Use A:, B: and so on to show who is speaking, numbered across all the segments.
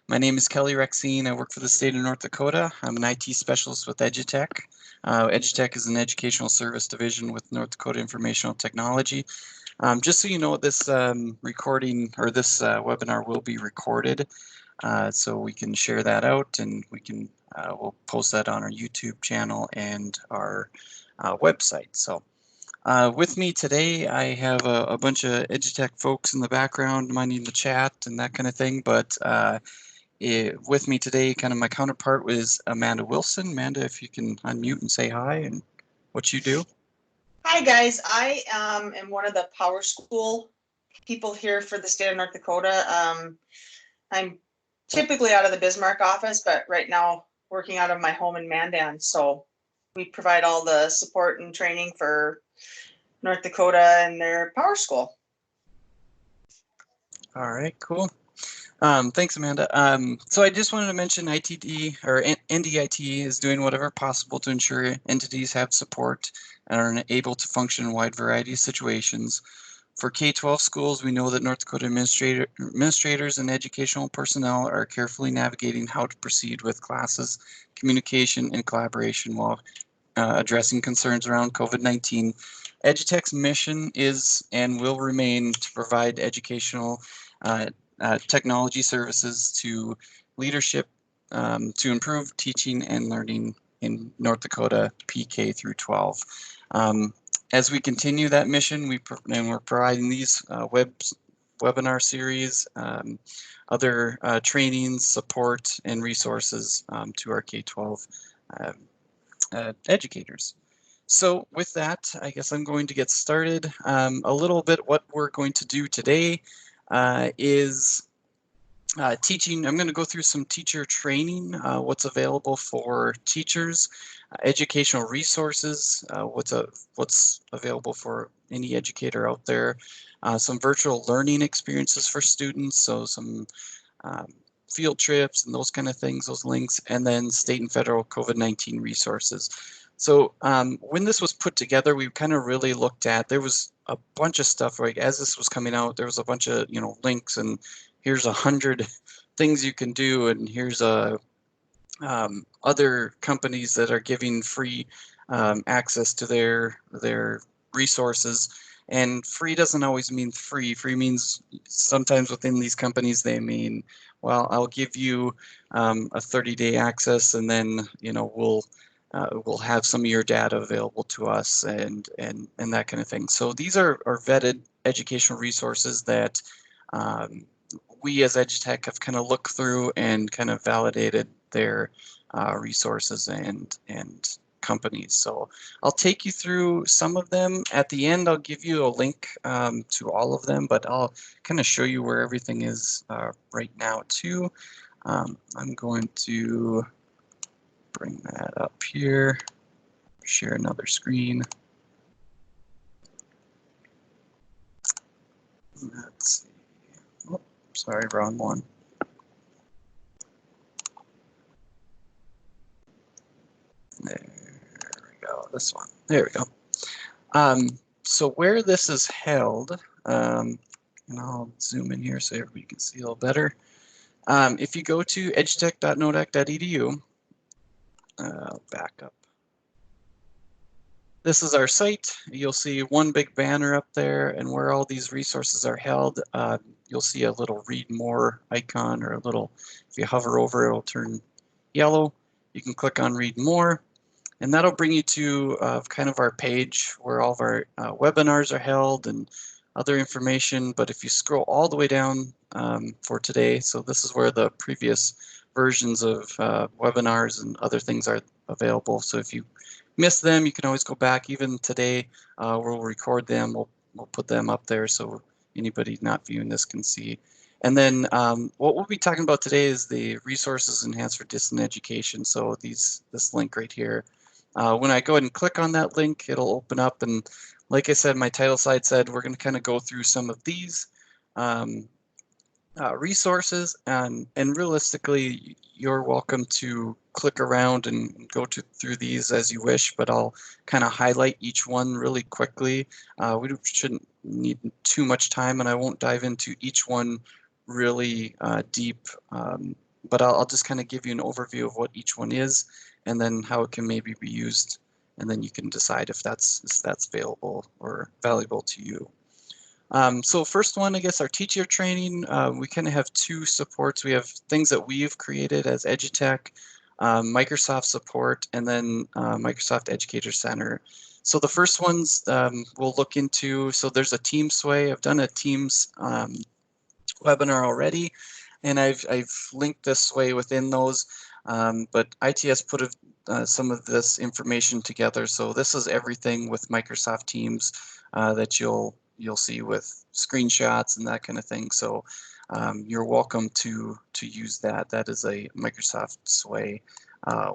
A: My name is Kelly Rexine. I work for the state of North Dakota. I'm an IT specialist with EduTech. EduTech is an educational service division with North Dakota Informational Technology. Just so you know, this recording or this webinar will be recorded, so we can share that out, and we'll post that on our YouTube channel and our website. So with me today, I have a bunch of EduTech folks in the background minding the chat and that kind of thing, but with me today, kind of my counterpart was Amanda Wilson. Amanda, if you can unmute and say hi and what you do.
B: Hi guys, I am one of the Power School people here for the state of North Dakota. I'm typically out of the Bismarck office, but right now working out of my home in Mandan. So we provide all the support and training for North Dakota and their Power School.
A: All right, cool. Thanks, Amanda. So I just wanted to mention ITD or NDIT is doing whatever possible to ensure entities have support and are able to function in a wide variety of situations. For K-12 schools, we know that North Dakota administrators and educational personnel are carefully navigating how to proceed with classes, communication, and collaboration while addressing concerns around COVID-19. EduTech's mission is and will remain to provide educational technology services to leadership to improve teaching and learning in North Dakota PK through 12. As we continue that mission, we're providing these webinar series, other trainings, support, and resources to our K-12 educators. So with that, I guess I'm going to get started. A little bit what we're going to do today is teaching. I'm going to go through some teacher training, what's available for teachers, educational resources, what's available for any educator out there, some virtual learning experiences for students, so some field trips and those kind of things, those links, and then state and federal COVID-19 resources. So when this was put together, we kind of really looked at, there was a bunch of stuff, like as this was coming out, there was a bunch of, links, and here's 100 things you can do, and here's other companies that are giving free access to their resources. And free doesn't always mean free. Free means sometimes within these companies they mean, well, I'll give you a 30-day access, and then we'll have some of your data available to us and that kind of thing. So these are vetted educational resources that we as EduTech have kind of looked through and kind of validated their resources and companies. So I'll take you through some of them. At the end, I'll give you a link to all of them, but I'll kind of show you where everything is right now too. I'm going to bring that up here, share another screen. Let's see. Oh, sorry, wrong one. There we go, this one. There we go. So where this is held, and I'll zoom in here so everybody can see a little better. If you go to edutech.nodac.edu, back up. This is our site. You'll see one big banner up there, and where all these resources are held, you'll see a little read more icon, or a little, if you hover over it, it'll turn yellow. You can click on read more, and that'll bring you to kind of our page where all of our webinars are held and other information. But if you scroll all the way down for today, so this is where the previous versions of webinars and other things are available. So if you miss them, you can always go back. Even today, we'll record them. We'll put them up there so anybody not viewing this can see. And then what we'll be talking about today is the resources enhanced for distant education. So this link right here. When I go ahead and click on that link, it'll open up, and like I said, my title slide said we're going to kind of go through some of these resources, and realistically, you're welcome to click around and go through these as you wish, but I'll kind of highlight each one really quickly. We shouldn't need too much time, and I won't dive into each one really deep but I'll just kind of give you an overview of what each one is and then how it can maybe be used. And then you can decide if that's available or valuable to you. So first one, I guess, our teacher training, we kind of have two supports. We have things that we've created as EduTech, Microsoft support, and then Microsoft Educator Center. So the first ones we'll look into, so there's a Team Sway. I've done a Teams webinar already, and I've linked this Sway within those, but ITS put some of this information together. So this is everything with Microsoft Teams that you'll see with screenshots and that kind of thing. So you're welcome to use that. That is a Microsoft Sway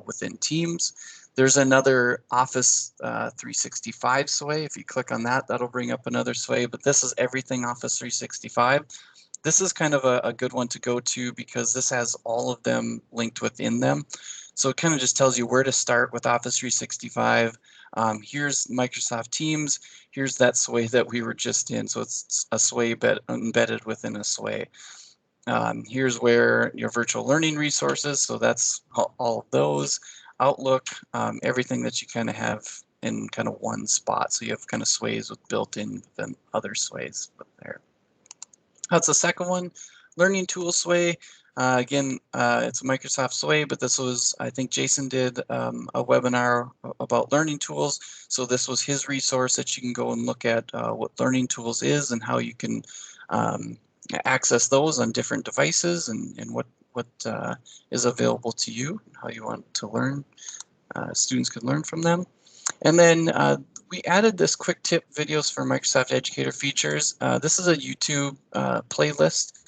A: within Teams. There's another Office 365 Sway. If you click on that, that'll bring up another Sway, but this is everything Office 365. This is kind of a good one to go to because this has all of them linked within them. So it kind of just tells you where to start with Office 365. Here's Microsoft Teams. Here's that Sway that we were just in. So it's a Sway embedded within a Sway. Here's where your virtual learning resources. So that's all of those. Outlook, everything that you kind of have in kind of one spot. So you have kind of Sways with built-in within other Sways up there. That's the second one, Learning Tool Sway. Again, it's a Microsoft Sway, but this was, I think Jason did a webinar about learning tools. So this was his resource that you can go and look at what learning tools is and how you can access those on different devices and what is available to you, how you want to learn. Students can learn from them. And then we added this quick tip videos for Microsoft Educator features. This is a YouTube playlist.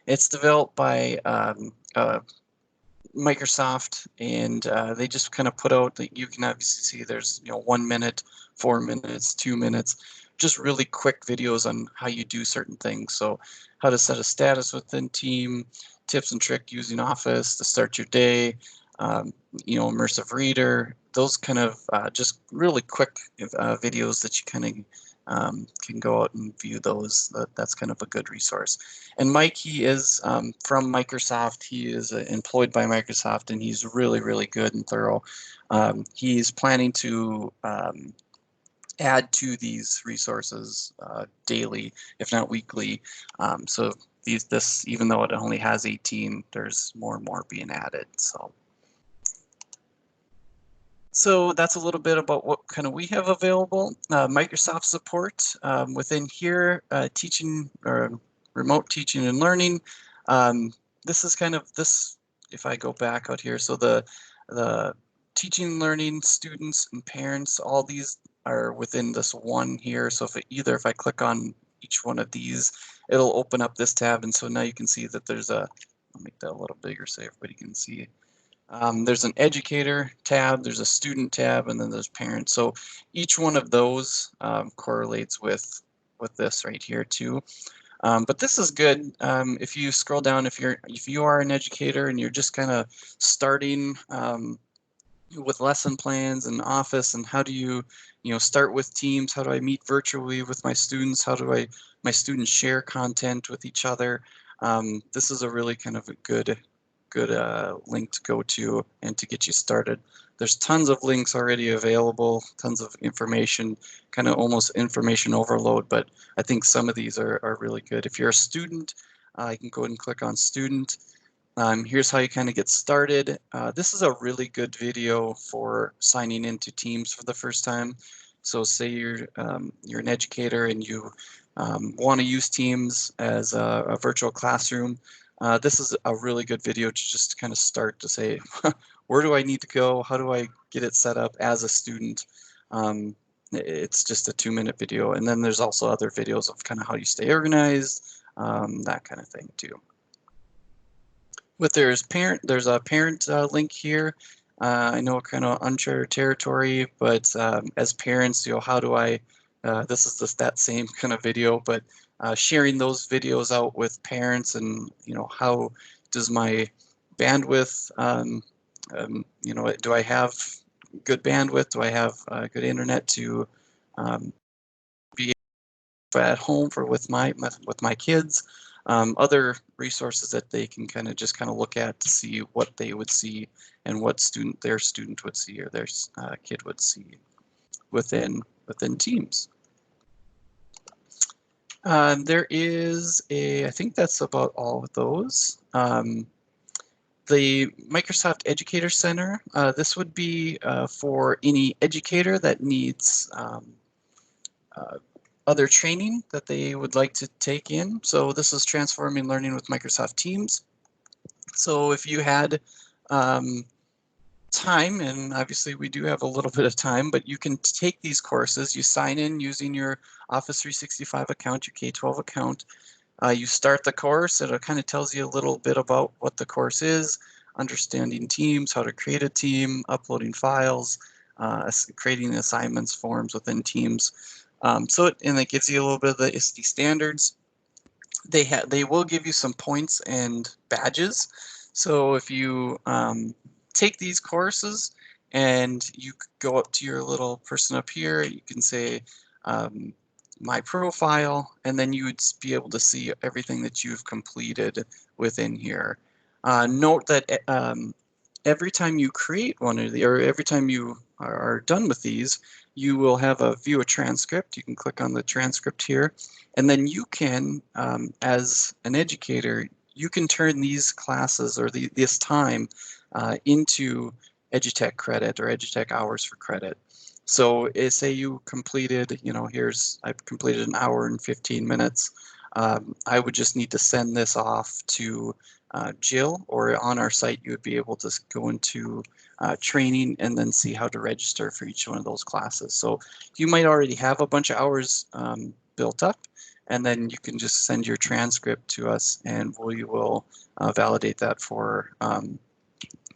A: It's developed by Microsoft, and they just kind of put out that you can obviously see there's 1 minute, 4 minutes, 2 minutes, just really quick videos on how you do certain things. So how to set a status within team, tips and tricks using Office to start your day, immersive reader, those kind of just really quick videos that you kind of can go out and view those. That's kind of a good resource. And Mike, he is from Microsoft. He is employed by Microsoft, and he's really, really good and thorough. He's planning to add to these resources daily, if not weekly. So this, even though it only has 18, there's more and more being added. So that's a little bit about what kind of we have available. Microsoft support within here, teaching or remote teaching and learning. This is kind of this, if I go back out here, so the teaching and learning students and parents, all these are within this one here. So if I click on each one of these, it'll open up this tab. And so now you can see that there's I'll make that a little bigger so everybody can see. There's an educator tab, there's a student tab, and then there's parents. So each one of those correlates with this right here too. But this is good. If you scroll down, if you are an educator and you're just kind of starting with lesson plans and Office, and how do you start with Teams? How do I meet virtually with my students? How do my students share content with each other? This is a really kind of a good link to go to and to get you started. There's tons of links already available, tons of information, kind of almost information overload, but I think some of these are really good. If you're a student, you can go ahead and click on student. Here's how you kind of get started. This is a really good video for signing into Teams for the first time. So say you're an educator and you want to use Teams as a virtual classroom. This is a really good video to just kind of start to say, where do I need to go? How do I get it set up as a student? It's just a 2-minute video. And then there's also other videos of kind of how you stay organized, that kind of thing too. There's a parent link here. I know kind of uncharted territory, but as parents, how do I, this is just that same kind of video, but sharing those videos out with parents and, how does my bandwidth, do I have good bandwidth? Do I have good internet to be at home with my kids? other resources that they can just look at to see what they would see and what their student would see or their kid would see within Teams. There is I think that's about all of those. The Microsoft Educator Center, this would be for any educator that needs other training that they would like to take in. So this is transforming learning with Microsoft Teams. So if you had time, and obviously we do have a little bit of time, but you can take these courses, you sign in using your Office 365 account, your K-12 account, you start the course, it kind of tells you a little bit about what the course is, understanding teams, how to create a team, uploading files, creating assignments, forms within Teams. And it gives you a little bit of the ISTE standards. They will give you some points and badges. So if you take these courses and you go up to your little person up here, you can say my profile, and then you would be able to see everything that you've completed within here. Note that every time you create one of the, or every time you are done with these, you will have a view a transcript. You can click on the transcript here, and then you can, as an educator, you can turn these classes or this time into EduTech credit or EduTech hours for credit. So say you completed, I've completed an hour and 15 minutes. I would just need to send this off to Jill, or on our site you would be able to go into training and then see how to register for each one of those classes. So you might already have a bunch of hours built up, and then you can just send your transcript to us and we will validate that for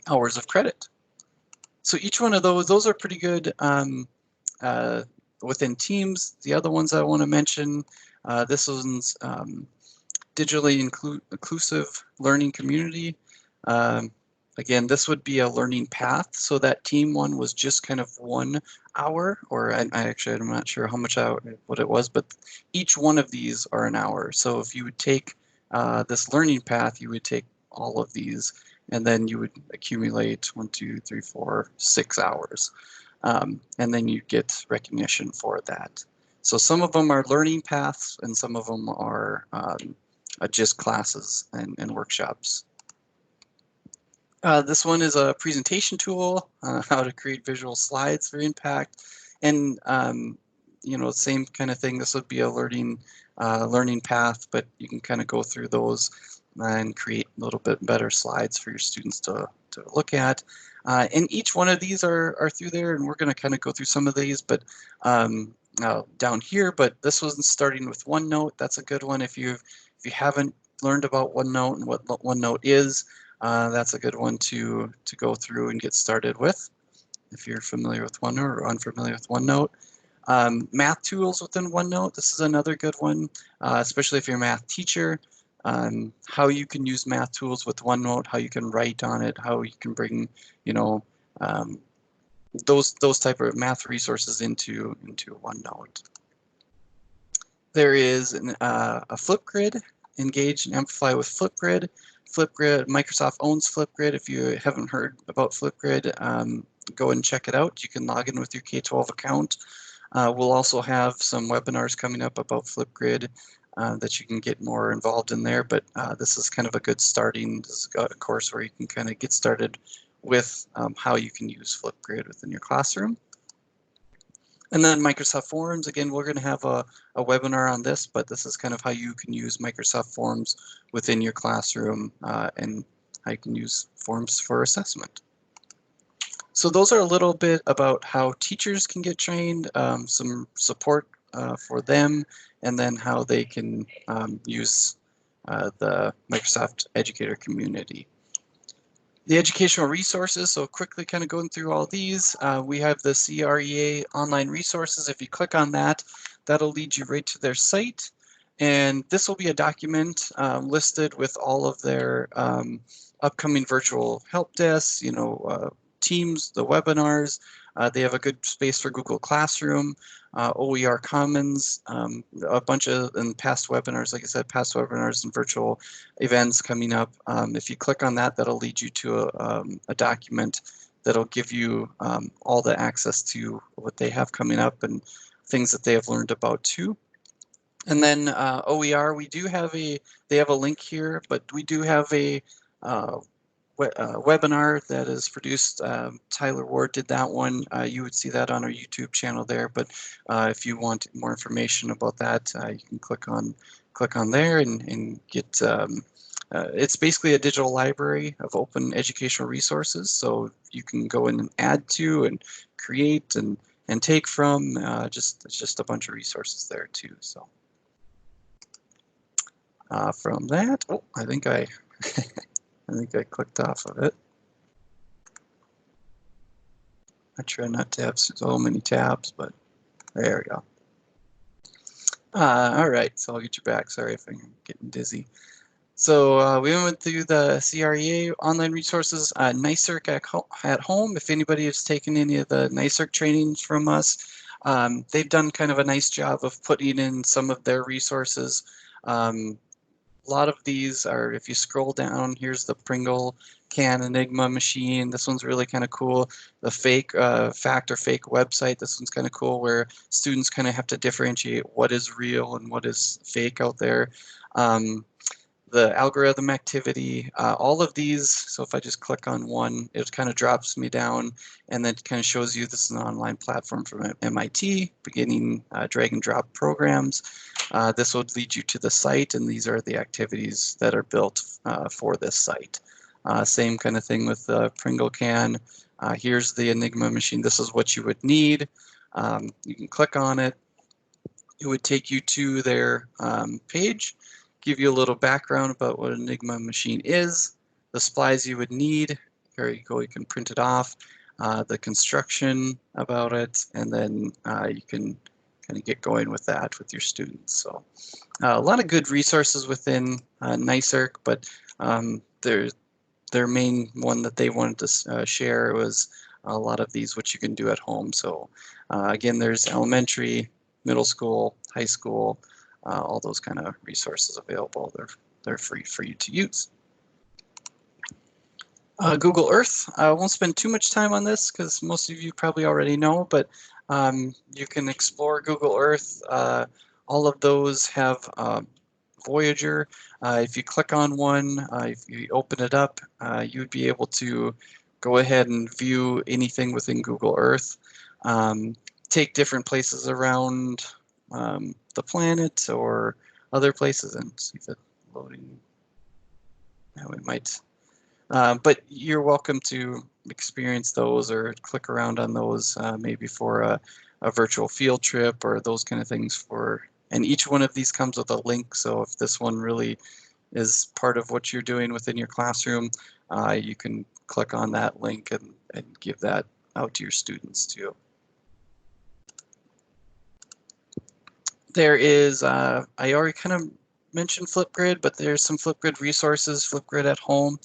A: hours of credit. So each one of those are pretty good within Teams. The other ones I want to mention, this one's digitally inclusive learning community. Again, this would be a learning path. So that team one was just kind of 1 hour, or I'm not sure how much what it was, but each one of these are an hour. So if you would take this learning path, you would take all of these, and then you would accumulate 1, 2, 3, 4, 6 hours. And then you get recognition for that. So some of them are learning paths and some of them are just classes and workshops. This one is a presentation tool, how to create visual slides for impact. And same kind of thing, this would be a learning path, but you can kind of go through those and create a little bit better slides for your students to look at. And each one of these are through there, and we're going to kind of go through some of these, but down here. But this one's starting with OneNote. That's a good one if you haven't learned about OneNote and what OneNote is. That's a good one to go through and get started with if you're familiar with OneNote or unfamiliar with OneNote. Math tools within OneNote. This is another good one, especially if you're a math teacher. How you can use math tools with OneNote, how you can write on it, how you can bring, those type of math resources into OneNote. There is a Flipgrid. Engage and amplify with Flipgrid. Flipgrid, Microsoft owns Flipgrid. If you haven't heard about Flipgrid, go and check it out. You can log in with your K-12 account. We'll also have some webinars coming up about Flipgrid that you can get more involved in there, but this is kind of a good starting course where you can kind of get started with how you can use Flipgrid within your classroom. And then Microsoft Forms, again, we're going to have a webinar on this, but this is kind of how you can use Microsoft Forms within your classroom and how you can use forms for assessment. So those are a little bit about how teachers can get trained, some support for them, and then how they can use the Microsoft Educator community. The educational resources, so quickly kind of going through all these, we have the CREA online resources. If you click on that, that'll lead you right to their site. And this will be a document listed with all of their upcoming virtual help desks, teams, the webinars, They have a good space for Google Classroom, OER Commons, a bunch of past webinars, like I said, past webinars and virtual events coming up. If you click on that, that'll lead you to a document that'll give you all the access to what they have coming up and things that they have learned about too. And then OER, they have a link here, but we do have a webinar that is produced. Tyler Ward did that one. You would see that on our YouTube channel there. But if you want more information about that, you can click on there and get. It's basically a digital library of open educational resources, so you can go in and add to and create and take from. It's just a bunch of resources there too. So from that, oh, I think I clicked off of it. I try not to have so many tabs, but there we go. All right, so I'll get you back. Sorry if I'm getting dizzy. So we went through the CREA online resources, NYSERC at home. If anybody has taken any of the NYSERC trainings from us, they've done kind of a nice job of putting in some of their resources. A lot of these are, if you scroll down, here's the Pringle can Enigma machine. This one's really kind of cool. The fake fact or fake website. This one's kind of cool, where students kind of have to differentiate what is real and what is fake out there. The algorithm activity, all of these. So if I just click on one, it kind of drops me down and then kind of shows you this is an online platform from MIT, beginning drag and drop programs. This would lead you to the site, and these are the activities that are built for this site. Same kind of thing with the Pringle can. Here's the Enigma machine. This is what you would need. You can click on it. It would take you to their page, give you a little background about what an Enigma machine is, the supplies you would need. Here you go, you can print it off, the construction about it, and then you can kind of get going with that with your students. So a lot of good resources within NYSERC, but their main one that they wanted to share was a lot of these, which you can do at home. So again, there's elementary, middle school, high school, all those kind of resources available. They're free for you to use. Google Earth. I won't spend too much time on this because most of you probably already know, but you can explore Google Earth. All of those have Voyager. If you click on one, if you open it up, you would be able to go ahead and view anything within Google Earth. Take different places around the planet or other places, and see if it's loading. Now we might, but you're welcome to experience those or click around on those maybe for a virtual field trip or those kind of things for. And each one of these comes with a link, so if this one really is part of what you're doing within your classroom, you can click on that link and give that out to your students too. There is, I already kind of mentioned Flipgrid, but there's some Flipgrid resources, Flipgrid at home.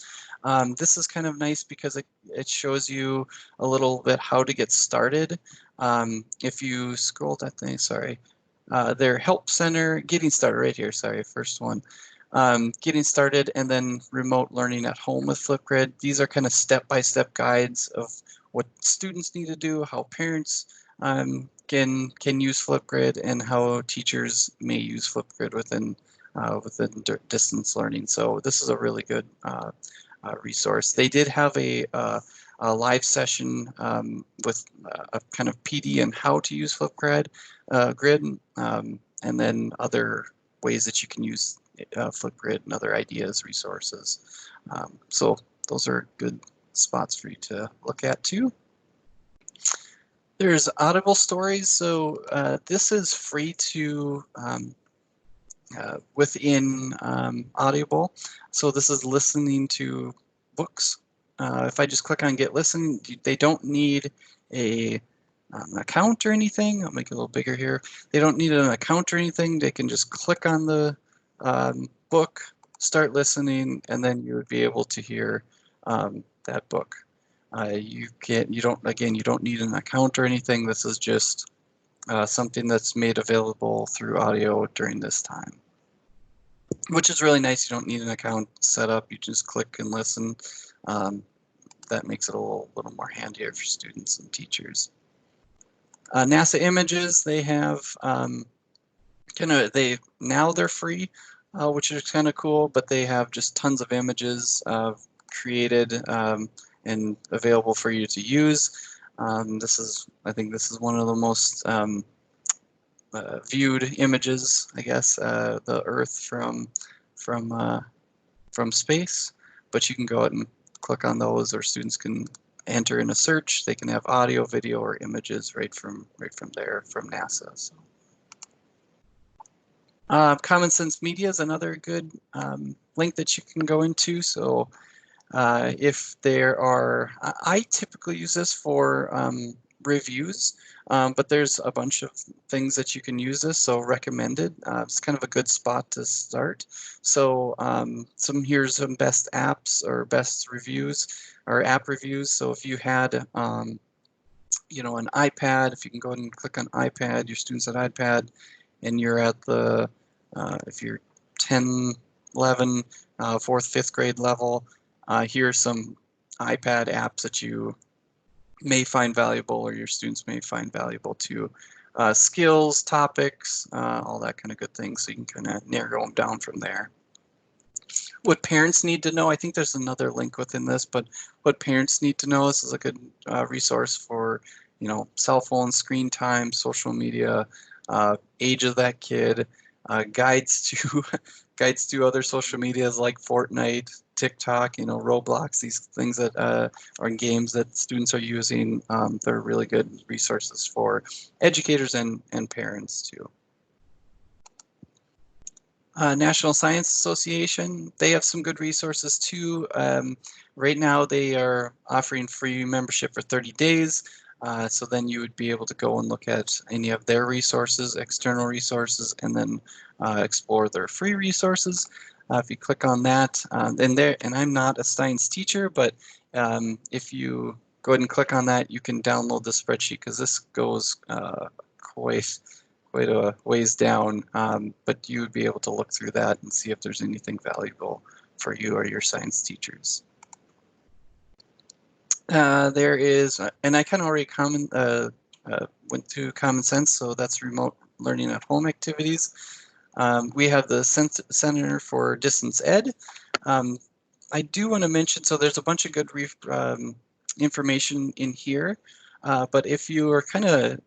A: This is kind of nice because it shows you a little bit how to get started. If you scroll that thing, sorry, their help center, getting started right here, sorry, first one. Getting started and then remote learning at home with Flipgrid. These are kind of step-by-step guides of what students need to do, how parents can use Flipgrid, and how teachers may use Flipgrid within distance learning. So this is a really good resource. They did have a live session with a kind of PD and how to use Flipgrid, and then other ways that you can use Flipgrid and other ideas, resources. So those are good spots for you to look at too. There's Audible Stories. So this is free to within Audible. So this is listening to books. If I just click on Get Listen, they don't need a account or anything. I'll make it a little bigger here. They don't need an account or anything. They can just click on the book, start listening, and then you would be able to hear that book. You don't need an account or anything. This is just something that's made available through audio during this time, which is really nice. You don't need an account set up. You just click and listen. That makes it a little more handier for students and teachers. NASA images, they have now they're free, which is kind of cool, but they have just tons of images created and available for you to use. I think this is one of the most viewed images, I guess, the Earth from space. But you can go ahead and click on those, or students can enter in a search. They can have audio, video, or images right from there from NASA. So. Common Sense Media is another good link that you can go into. So if there are, I typically use this for reviews, but there's a bunch of things that you can use this, so recommended. It's kind of a good spot to start. So here's some best apps or best reviews or app reviews. So if you had an iPad, if you can go ahead and click on iPad, your students at iPad, and you're at the, if you're 10, 11, 4th, 5th grade level, here are some iPad apps that you may find valuable, or your students may find valuable too. Skills, topics, all that kind of good things. So you can kind of narrow them down from there. What parents need to know, I think there's another link within this, but what parents need to know, this is a good resource for, cell phone screen time, social media, age of that kid, guides to other social medias like Fortnite, TikTok, Roblox, these things that are in games that students are using. They're really good resources for educators and parents too. National Science Association, they have some good resources too. Right now they are offering free membership for 30 days. So then you would be able to go and look at any of their resources, external resources, and then explore their free resources. If you click on that, and I'm not a science teacher, but if you go ahead and click on that, you can download the spreadsheet, because this goes quite a ways down, but you would be able to look through that and see if there's anything valuable for you or your science teachers. There is, and I kind of already went through Common Sense, so that's remote learning at home activities. We have the Center for Distance Ed. I do want to mention, so there's a bunch of good information in here, but if you are kind of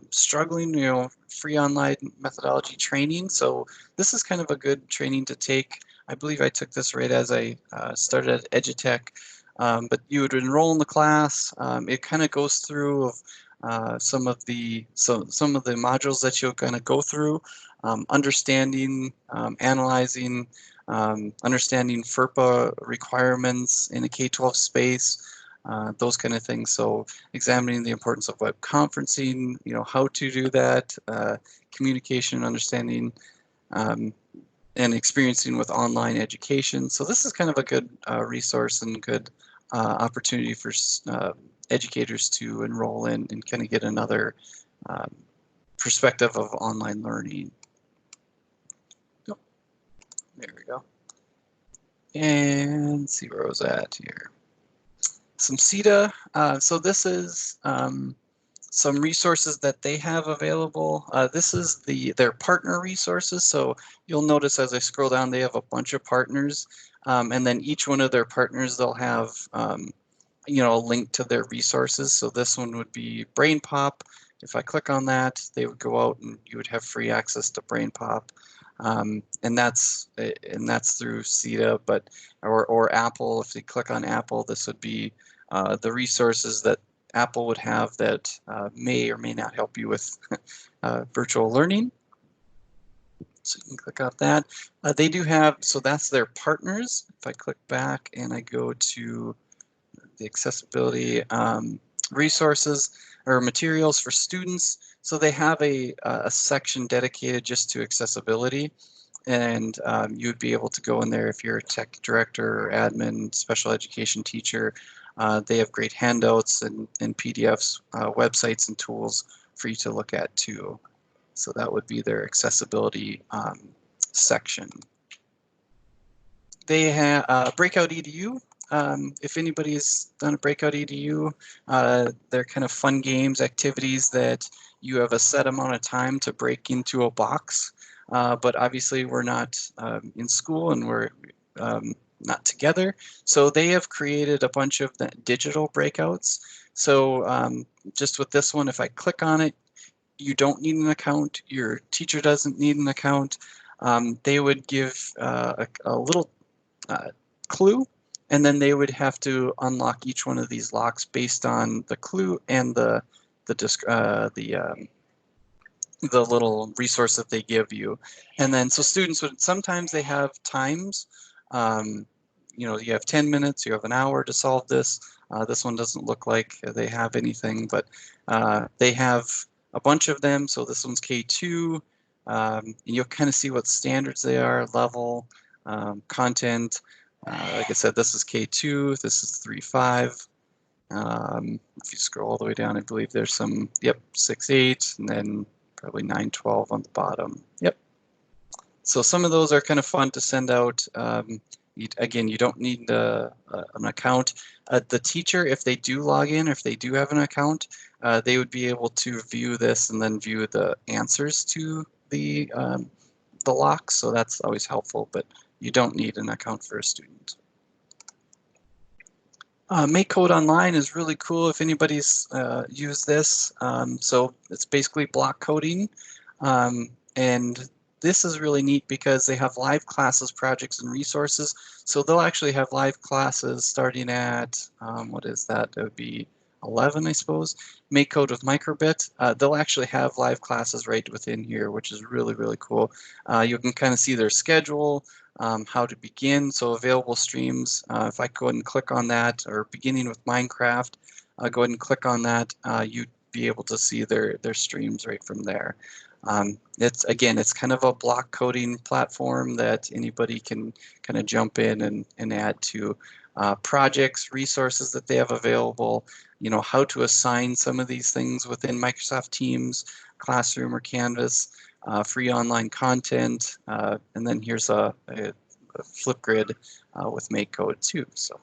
A: struggling, free online methodology training, so this is kind of a good training to take. I believe I took this right as I started at Edutech. But you would enroll in the class. It kind of goes through some of the modules that you'll kind of go through, understanding, analyzing, understanding FERPA requirements in a K-12 space, those kind of things. So examining the importance of web conferencing, how to do that, communication, understanding, and experiencing with online education. So this is kind of a good resource and good opportunity for educators to enroll in and kind of get another perspective of online learning. Oh, there we go. And let's see where I was at here. Some Sita. So this is some resources that they have available. This is their partner resources. So you'll notice as I scroll down, they have a bunch of partners. And then each one of their partners, they'll have a link to their resources. So this one would be BrainPop. If I click on that, they would go out and you would have free access to BrainPop. And that's through Sita, or Apple. If you click on Apple, this would be the resources that Apple would have that may or may not help you with virtual learning. So you can click on that. They do have, so that's their partners. If I click back and I go to the accessibility resources or materials for students, so they have a section dedicated just to accessibility. And you would be able to go in there if you're a tech director or admin, special education teacher. They have great handouts and PDFs, websites and tools for you to look at too. So that would be their accessibility section. They have BreakoutEDU. If anybody's done a BreakoutEDU, they're kind of fun games, activities that you have a set amount of time to break into a box. But obviously we're not in school and we're not together. So they have created a bunch of digital breakouts. So just with this one, if I click on it, you don't need an account. Your teacher doesn't need an account. They would give a little clue, and then they would have to unlock each one of these locks based on the clue and the little resource that they give you. And then so students would, sometimes they have times, you know, you have 10 minutes, you have an hour to solve this. This one doesn't look like they have anything, but they have a bunch of them. So this one's K2. And you'll kind of see what standards they are, level, content. Like I said, this is K2, this is 3.5. If you scroll all the way down, I believe there's some, yep, 6.8, and then probably 9.12 on the bottom. Yep. So some of those are kind of fun to send out. Again, you don't need an account. The teacher, if they do log in, if they do have an account, they would be able to view this and then view the answers to the locks. So that's always helpful, but you don't need an account for a student. MayCode Online is really cool if anybody's used this. So it's basically block coding. And this is really neat because they have live classes, projects, and resources. So they'll actually have live classes starting at, what is that? It would be 11, I suppose. MayCode with Microbit. They'll actually have live classes right within here, which is really, really cool. You can kind of see their schedule, how to begin. So available streams, if I go ahead and click on that, or beginning with Minecraft, go ahead and click on that, you'd be able to see their streams right from there. It's kind of a block coding platform that anybody can kind of jump in and add to projects, resources that they have available, you know, how to assign some of these things within Microsoft Teams, Classroom, or Canvas, free online content, and then here's a Flipgrid with MayCode too. So.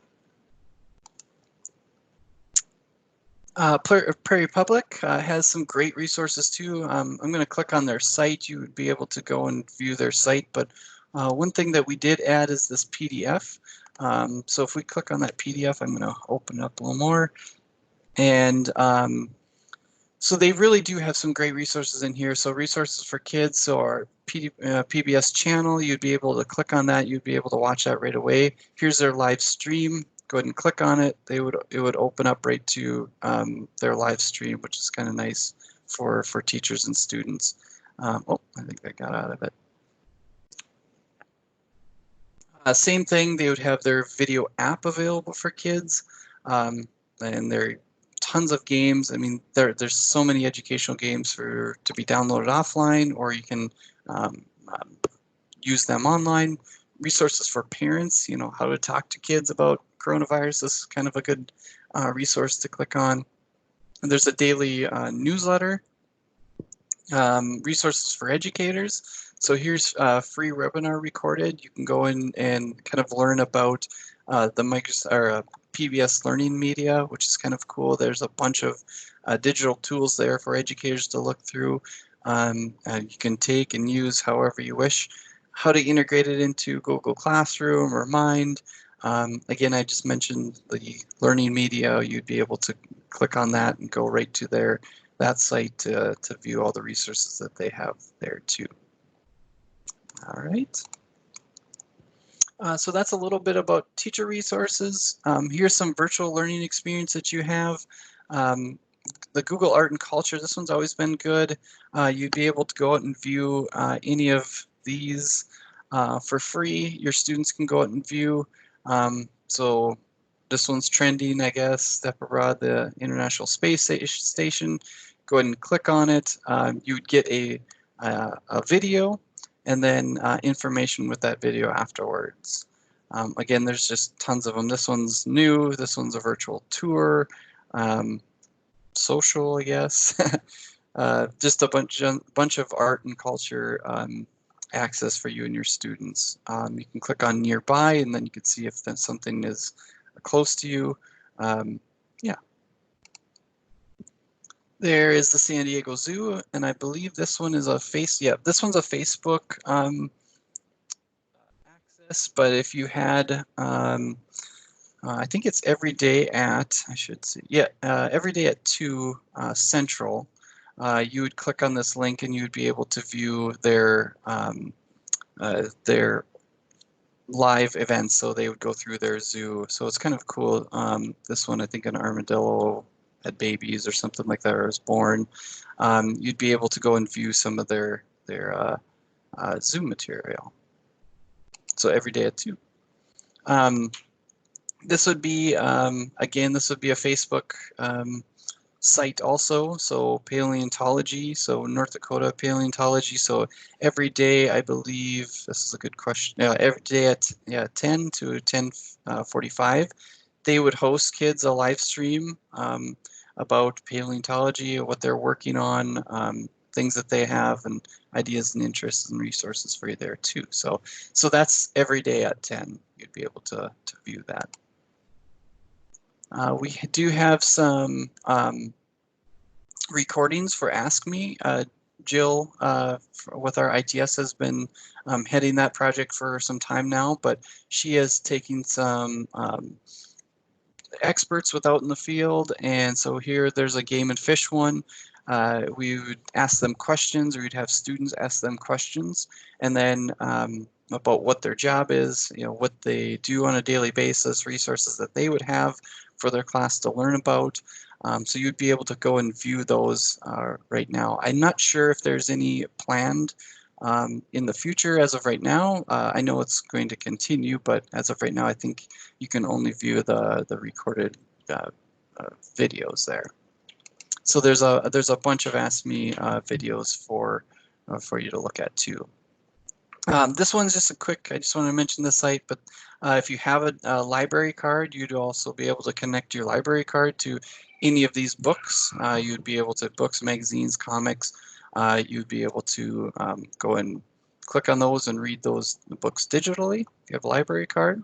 A: Prairie Public has some great resources too. I'm going to click on their site. You would be able to go and view their site, but one thing that we did add is this PDF. So if we click on that PDF, I'm going to open up a little more. And so they really do have some great resources in here. So resources for kids, so our PBS channel, you'd be able to click on that. You'd be able to watch that right away. Here's their live stream. Go ahead and click on it. It would open up right to their live stream, which is kind of nice for teachers and students. Oh, I think I got out of it. Same thing, they would have their video app available for kids, and there are tons of games. I mean, there's so many educational games to be downloaded offline, or you can use them online. Resources for parents, you know, how to talk to kids about coronavirus. This is kind of a good resource to click on. And there's a daily newsletter. Resources for educators. So here's a free webinar recorded. You can go in and kind of learn about the Microsoft or PBS learning media, which is kind of cool. There's a bunch of digital tools there for educators to look through. You can take and use however you wish. How to integrate it into Google Classroom or Mind. Again, I just mentioned the learning media. You'd be able to click on that and go right to that site to view all the resources that they have there too. All right. So that's a little bit about teacher resources. Here's some virtual learning experience that you have. The Google Art and Culture, this one's always been good. You'd be able to go out and view any of these for free. Your students can go out and view. So this one's trending, I guess. Step Abroad, the International Space Station. Go ahead and click on it. You'd get a video and then information with that video afterwards. Again, there's just tons of them. This one's new. This one's a virtual tour. Social, I guess. Just a bunch of art and culture access for you and your students. You can click on nearby, and then you can see if something is close to you. Yeah. There is the San Diego Zoo, and I believe this one is this one's a Facebook access, but if you had, I think it's every day at, every day at 2 Central, you would click on this link and you'd be able to view their live events. So they would go through their zoo. So it's kind of cool. This one, I think an armadillo had babies or something like that, or was born. You'd be able to go and view some of their zoo material. So every day at 2. This would be, again, this would be a Facebook site also, so Paleontology, so North Dakota Paleontology. So every day, I believe, this is a good question, every day at 10 to 10:45, they would host kids a live stream about paleontology, what they're working on, things that they have, and ideas and interests and resources for you there too. So that's every day at 10. You'd be able to view that. We do have some recordings for Ask Me. Jill with our ITS has been heading that project for some time now, but she is taking some experts out in the field, and so here there's a game and fish one. We would ask them questions, or we'd have students ask them questions, and then about what their job is, what they do on a daily basis, resources that they would have for their class to learn about. So you'd be able to go and view those right now. I'm not sure if there's any planned in the future as of right now. I know it's going to continue, but as of right now, I think you can only view the recorded videos there. So there's a bunch of Ask Me videos for you to look at too. This one's just a quick, I just want to mention the site, but if you have a library card, you'd also be able to connect your library card to any of these books. You'd be able to, books, magazines, comics, you'd be able to go and click on those and read those books digitally if you have a library card.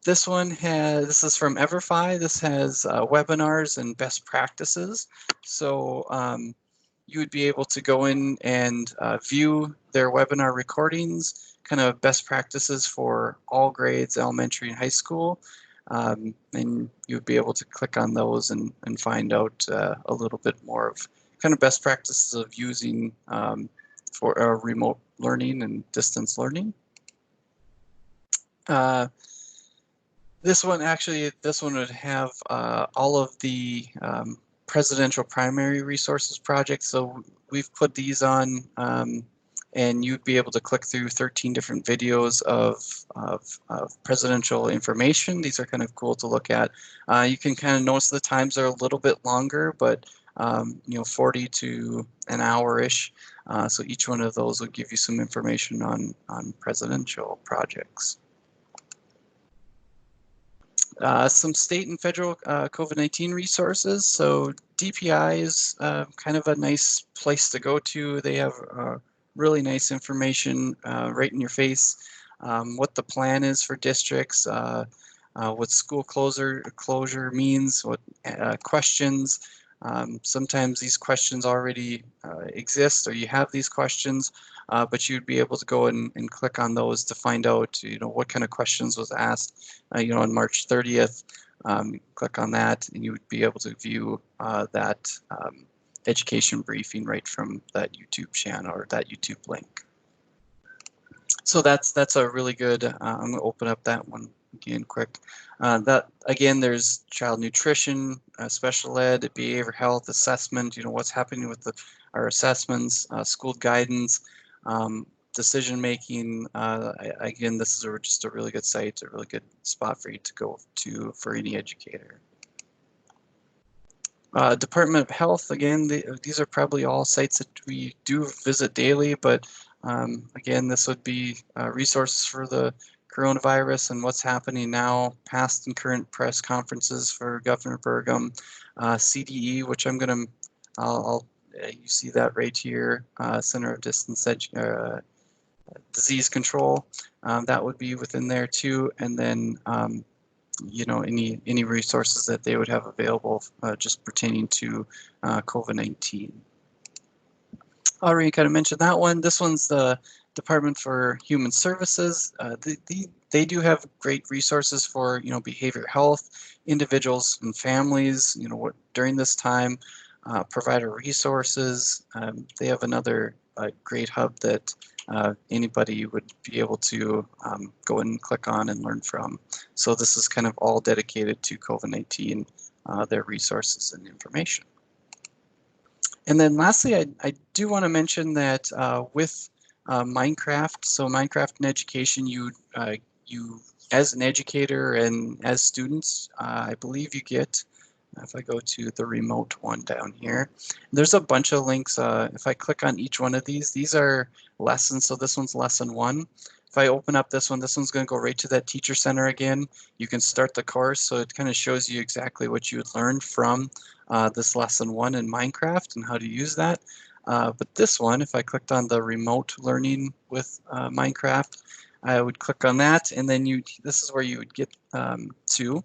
A: This is from EverFi. This has webinars and best practices. So you would be able to go in and view their webinar recordings, kind of best practices for all grades, elementary and high school. And you would be able to click on those and find out a little bit more of kind of best practices of using for remote learning and distance learning. This one would have all of the presidential primary resources projects. So we've put these on, and you'd be able to click through 13 different videos of presidential information. These are kind of cool to look at. You can kind of notice the times are a little bit longer, but 40 to an hour-ish. So each one of those will give you some information on presidential projects. Some state and federal COVID-19 resources. So DPI is kind of a nice place to go to. They have really nice information right in your face. What the plan is for districts, what school closure means, what questions. Sometimes these questions already exist, or you have these questions, but you'd be able to go and click on those to find out, what kind of questions was asked, on March 30th. Click on that, and you would be able to view that education briefing right from that YouTube channel or that YouTube link. So that's a really good. I'm going to open up that one again quick. That again, there's child nutrition, special ed, behavioral health assessment. What's happening with our assessments, school guidance, decision making. Again, this is just a really good site, a really good spot for you to go to for any educator. Department of Health, again, these are probably all sites that we do visit daily, but again, this would be resources for the coronavirus and what's happening now, past and current press conferences for Governor Burgum, CDE, which you see that right here, Center of Disease Control. That would be within there too, and then you know, any resources that they would have available just pertaining to COVID-19. Already kind of mentioned that one. This one's the Department for Human Services. They do have great resources for, you know, behavioral health, individuals and families, you know, during this time, provider resources. They have another great hub that anybody would be able to go and click on and learn from. So this is kind of all dedicated to COVID-19, their resources and information. And then lastly, I do want to mention that with Minecraft, so Minecraft in education, you as an educator and as students, I believe you get, if I go to the remote one down here, there's a bunch of links. If I click on each one of these are lessons. So this one's lesson 1. If I open up this one's going to go right to that teacher center again. You can start the course, so it kind of shows you exactly what you would learn from this lesson 1 in Minecraft and how to use that. But this one, if I clicked on the remote learning with Minecraft, I would click on that, and then this is where you would get to.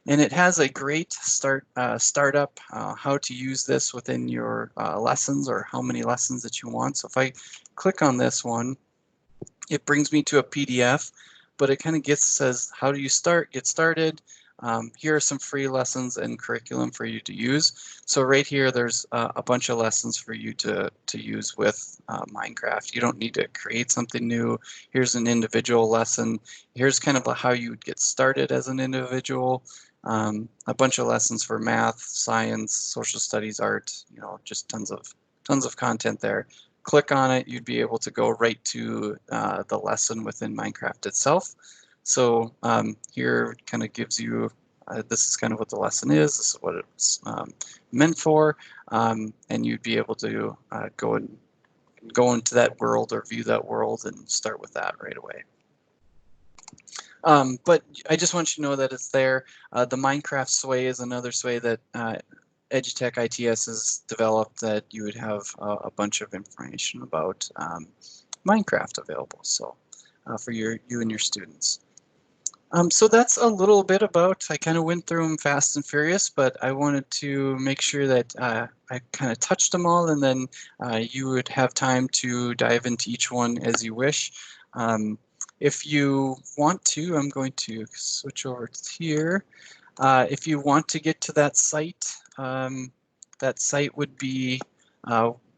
A: And it has a great startup, how to use this within your lessons or how many lessons that you want. So if I click on this one, it brings me to a PDF, but it kind of says, how do you get started? Here are some free lessons and curriculum for you to use. So right here, there's a bunch of lessons for you to use with Minecraft. You don't need to create something new. Here's an individual lesson. Here's kind of how you would get started as an individual. A bunch of lessons for math, science, social studies, art, you know, just tons of content there. Click on it, you'd be able to go right to the lesson within Minecraft itself. So here kind of gives you, this is kind of what the lesson is, this is what it's meant for, and you'd be able to go into that world or view that world and start with that right away. But I just want you to know that it's there. The Minecraft sway is another sway that EduTech ITS has developed that you would have a bunch of information about Minecraft available, so for you and your students. So that's a little bit about, I kind of went through them fast and furious, but I wanted to make sure that I kind of touched them all, and then you would have time to dive into each one as you wish. If you want to, I'm going to switch over to here. If you want to get to that site would be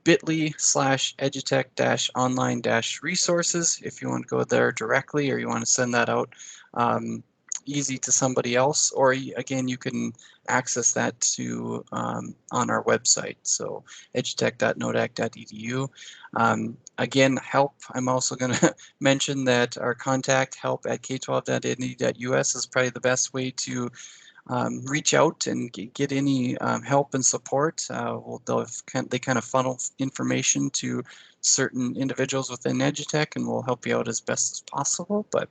A: bit.ly/edutech-online-resources if you want to go there directly, or you want to send that out easy to somebody else, or again, you can access that to on our website, so edutech.nodac.edu. Again, help, I'm also going to mention that our contact help@k12.nd.us is probably the best way to reach out and get any help and support. They kind of funnel information to certain individuals within EduTech, and we'll help you out as best as possible. But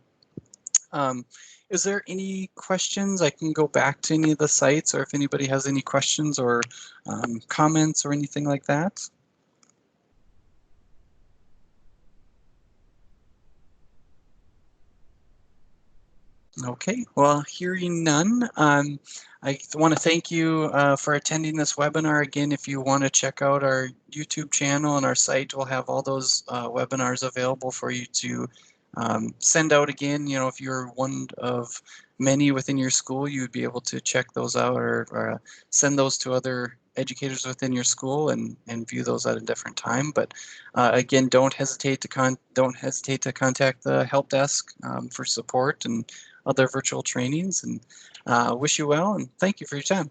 A: is there any questions? I can go back to any of the sites, or if anybody has any questions or comments or anything like that. Okay, well, hearing none, I want to thank you for attending this webinar. Again, if you want to check out our YouTube channel and our site, we'll have all those webinars available for you to send out again. You know, if you're one of many within your school, you'd be able to check those out, or send those to other educators within your school and view those at a different time. But again, don't hesitate to contact the help desk for support and other virtual trainings, and wish you well, and thank you for your time.